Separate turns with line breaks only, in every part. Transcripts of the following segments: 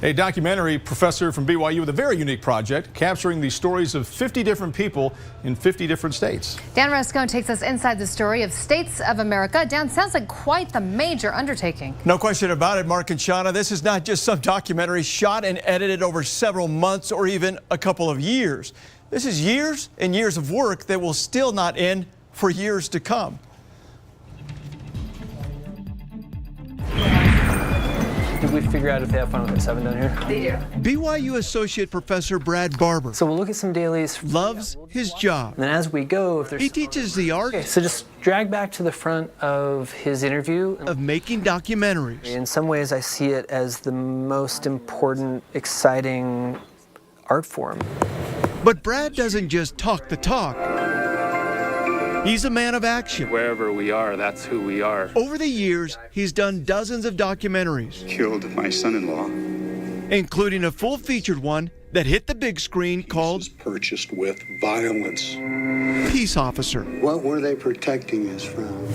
A documentary professor from BYU with a very unique project, capturing the stories of 50 different people in 50 different states.
Dan Rascon takes us inside the story of States of America. Dan, sounds like quite the major undertaking.
No question about it, Mark and Shauna. This is not just some documentary shot and edited over several months or even a couple of years. This is years and years of work that will still not end for years to come.
Did we figure out if they have fun with their 7 down here?
They do.
BYU Associate Professor Brad Barber
So we'll look at some dailies.
loves his job.
And then as we go, if there's...
He teaches the art
Okay, so just drag back to the front of his interview.
of making documentaries.
In some ways, I see it as the most important, exciting art form.
But Brad doesn't just talk the talk. He's a man of action.
Wherever we are, that's who we are.
Over the years, he's done dozens of documentaries,
Killed my son-in-law.
including a full-featured one that hit the big screen called
Was purchased with violence.
Peace Officer.
What were they protecting us from?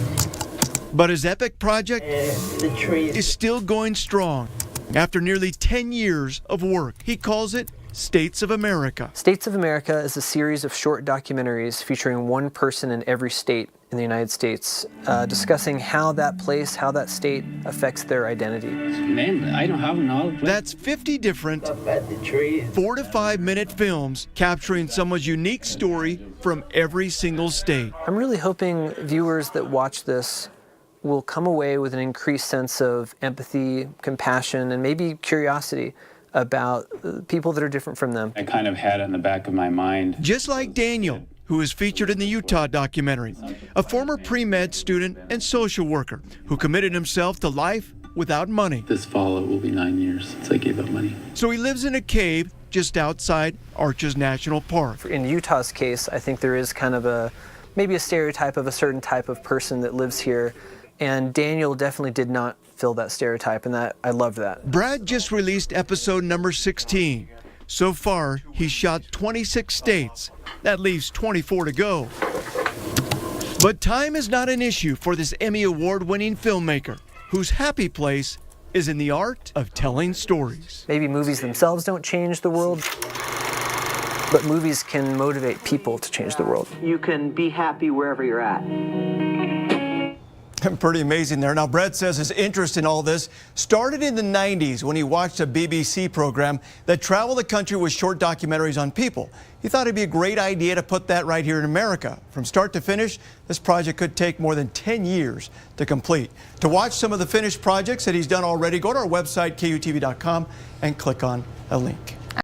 But his epic project is still going strong. After nearly 10 years of work, he calls it States of America.
States of America is a series of short documentaries featuring one person in every state in the United States, discussing how that place, how that state affects their identity.
Man, I don't have knowledge.
That's 50 different 4 to 5 minute films capturing someone's unique story from every single state.
I'm really hoping viewers that watch this will come away with an increased sense of empathy, compassion, and maybe curiosity about people that are different from them.
I kind of had it in the back of my mind.
Just like Daniel, who is featured in the Utah documentary, a former pre-med student and social worker who committed himself to life without money.
This fall it will be 9 years since I gave up money.
So he lives in a cave just outside Arches National Park.
In Utah's case, I think there is kind of maybe a stereotype of a certain type of person that lives here, and Daniel definitely did not fill that stereotype, and that I love that.
Brad just released episode number 16. So far, he's shot 26 states. That leaves 24 to go. But time is not an issue for this Emmy Award-winning filmmaker, whose happy place is in the art of telling stories.
Maybe movies themselves don't change the world, but movies can motivate people to change the world.
You can be happy wherever you're at.
Pretty amazing there. Now, Brad says his interest in all this started in the 90s when he watched a BBC program that traveled the country with short documentaries on people. He thought it'd be a great idea to put that right here in America. From start to finish, this project could take more than 10 years to complete. To watch some of the finished projects that he's done already, go to our website, KUTV.com, and click on a link.